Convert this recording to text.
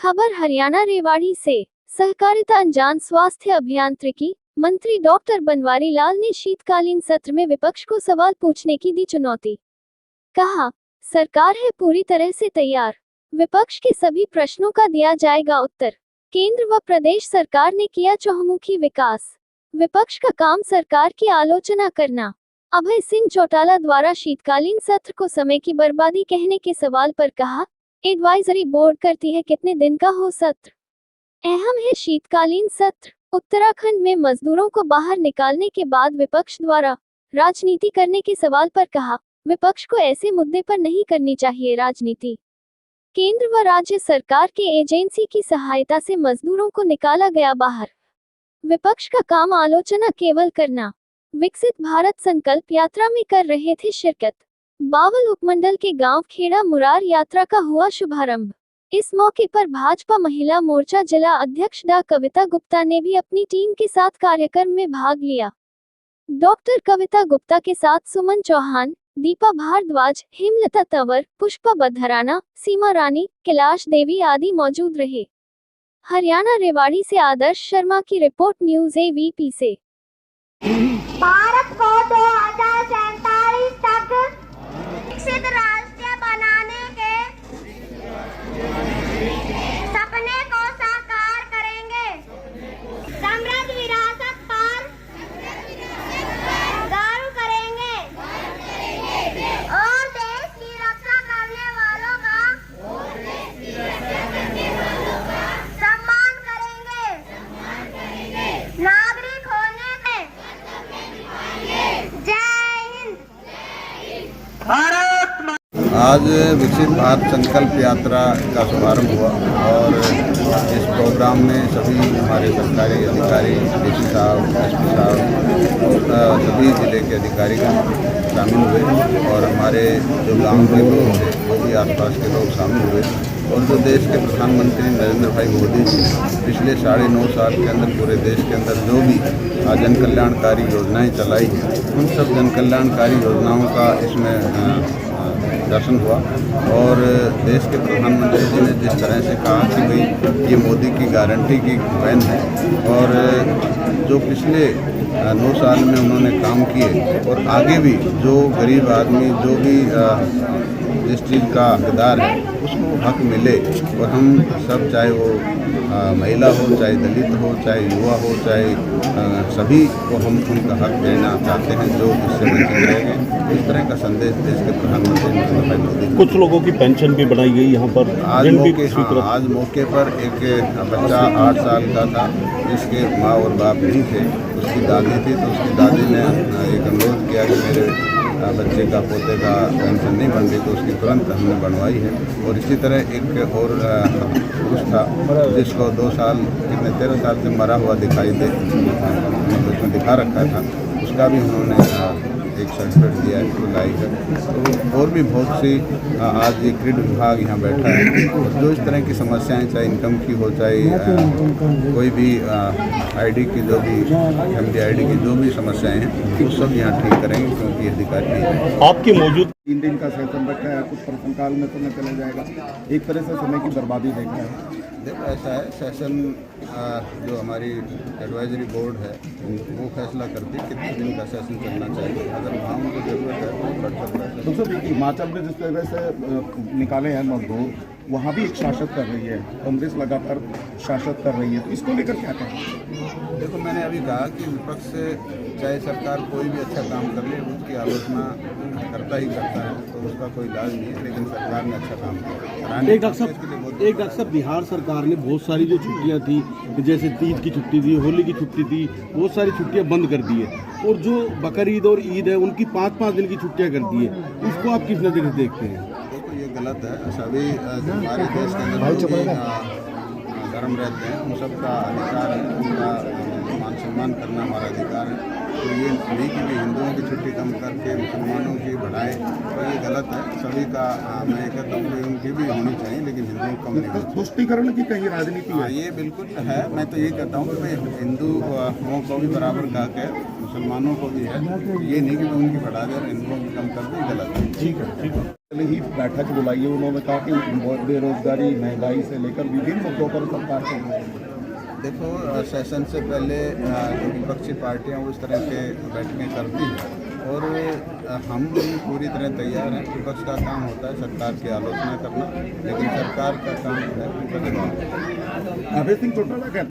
खबर हरियाणा रेवाड़ी से। सहकारिता अंजान स्वास्थ्य अभियांत्रिकी मंत्री डॉक्टर बनवारी लाल ने शीतकालीन सत्र में विपक्ष को सवाल पूछने की दी चुनौती। कहा, सरकार है पूरी तरह से तैयार, विपक्ष के सभी प्रश्नों का दिया जाएगा उत्तर। केंद्र व प्रदेश सरकार ने किया चहुमुखी विकास, विपक्ष का काम सरकार की आलोचना करना। अभय सिंह चौटाला द्वारा शीतकालीन सत्र को समय की बर्बादी कहने के सवाल पर कहा, एडवाइजरी बोर्ड करती है कितने दिन का हो सत्र, अहम है शीतकालीन सत्र। उत्तराखंड में मजदूरों को बाहर निकालने के बाद विपक्ष द्वारा राजनीति करने के सवाल पर कहा, विपक्ष को ऐसे मुद्दे पर नहीं करनी चाहिए राजनीति। केंद्र व राज्य सरकार के एजेंसी की सहायता से मजदूरों को निकाला गया बाहर, विपक्ष का काम आलोचना केवल करना। विकसित भारत संकल्प यात्रा में कर रहे थे शिरकत। बावल उपमंडल के गांव खेड़ा मुरार यात्रा का हुआ शुभारंभ। इस मौके पर भाजपा महिला मोर्चा जिला अध्यक्ष डॉ कविता गुप्ता ने भी अपनी टीम के साथ कार्यक्रम में भाग लिया। डॉक्टर कविता गुप्ता के साथ सुमन चौहान, दीपा भारद्वाज, हेमलता तंवर, पुष्पा बद्धराना, सीमा रानी, कैलाश देवी आदि मौजूद रहे। हरियाणा रेवाड़ी से आदर्श शर्मा की रिपोर्ट, न्यूज़ AVP से। भारत को 2047 तक विकसित राष्ट्र बनाने के सपने को साकार करेंगे। समृद्ध विरासत पर गर्व करेंगे और देश की रक्षा करने वालों का सम्मान करेंगे। नागरिक होने में जय हिंद। आज विकसित भारत संकल्प यात्रा का शुभारंभ हुआ और इस प्रोग्राम में सभी हमारे सरकारी अधिकारी, DC साहब, SP साहब, सभी जिले के अधिकारी शामिल हुए और हमारे जो गांव के लोग थे वो भी आसपास के लोग शामिल हुए। और जो देश के प्रधानमंत्री नरेंद्र भाई मोदी जी पिछले 9.5 साल के अंदर पूरे देश के अंदर जो भी जन कल्याणकारी योजनाएं चलाई हैं, उन सब जन कल्याणकारी योजनाओं का इसमें दर्शन हुआ। और देश के प्रधानमंत्री जी ने जिस तरह से कहा कि भाई ये मोदी की गारंटी की वैन है और जो पिछले 9 साल में उन्होंने काम किए और आगे भी जो गरीब आदमी जो भी जिस चीज़ का हकदार है उसको हक मिले। और हम सब, चाहे वो महिला हो, चाहे दलित हो, चाहे युवा हो, चाहे सभी को हम उनका हक देना चाहते हैं जो इससे वंचित रह गए। इस तरह का संदेश देश के प्रधानमंत्री नरेंद्र भाई मोदी। कुछ लोगों की पेंशन भी बनाई गई यहाँ पर। आज मौके पर एक बच्चा 8 साल का था जिसके माँ और बाप नहीं थे, उसकी दादी थी, तो उसकी दादी ने एक अनुरोध किया कि मेरे बच्चे का, पोते का पेंशन नहीं बन रही, तो उसकी तुरंत हमने बनवाई है। और इसी तरह एक और पुरुष था जिसको 2 साल, 13 साल से मरा हुआ दिखाई दे, उसमें दिखा रखा था, उसका भी उन्होंने एक सर्टिफिकेट दिया है, लाई है। तो और भी बहुत सी आज ये क्रीड विभाग यहाँ बैठा है, जो इस तरह की समस्याएं, चाहे इनकम की हो, चाहे कोई भी ID की, जो भी फैमिली ID की जो भी समस्याएं हैं, वो सब यहाँ ठीक करेंगे क्योंकि अधिकारी है। आपके मौजूद 3 दिन का सेशन रखा है, कुछ प्रश्नकाल में समय चला जाएगा, एक तरह से समय की बर्बादी देख रहा है। देखो ऐसा है, सेशन जो हमारी एडवाइजरी बोर्ड है वो फैसला करती है कितने दिन का सेशन चलना चाहिए। अगर वहाँ उनको जरूरत है तो बढ़ सकता है। तो सर हिमाचल में जिस तरह से निकाले हैं मजदूर, वहाँ भी एक शासक कर रही है, कांग्रेस लगातार शासक कर रही है, तो इसको लेकर क्या कहें? देखो, मैंने अभी कहा कि विपक्ष से चाहे सरकार कोई भी अच्छा काम कर ले उसकी आलोचना करता ही करता है, तो उसका कोई इलाज नहीं है। लेकिन सरकार ने अच्छा काम किया। एक डॉक्टर बिहार सरकार ने बहुत सारी जो छुट्टियां थी, जैसे तीज की छुट्टी थी, होली की छुट्टी थी, बहुत सारी छुट्टियां बंद कर दी है। और जो बकरीद और ईद है उनकी 5-5 दिन की छुट्टियां कर दी है। इसको आप किस नज़र से देखते हैं? देखो, ये गलत है। सभी हमारे देश के अंदर धर्म रहते हैं, उन सबका अधिकार है, उनका मान सम्मान करना हमारा अधिकार है। तो ये नहीं कि हिंदुओं की छुट्टी कम करके मुसलमानों की बढ़ाए, तो ये गलत है। सभी का मैं कहता हूँ कि उनकी भी होनी चाहिए, लेकिन हिंदुओं को कम नहीं। तुष्टीकरण की कहीं राजनीति है? ये बिल्कुल है। मैं तो ये कहता हूँ कि भाई हिंदुओं को भी बराबर कहा के मुसलमानों को भी है। ये नहीं कि मैं उनकी बढ़ा दे रहा, हिंदुओं की कम कर दें, गलत है। ठीक है। पहले ही बैठक बुलाई है, उन्होंने कहा कि बेरोजगारी, महंगाई से लेकर विभिन्न मुद्दों पर सरकार को देखो, सेशन से पहले जो विपक्षी पार्टियां वो इस तरह के बैठकें करती हैं और हम भी पूरी तरह तैयार हैं। विपक्ष का काम होता है सरकार की आलोचना करना, लेकिन सरकार का काम है विपक्ष। अभय सिंह चौटाला कहते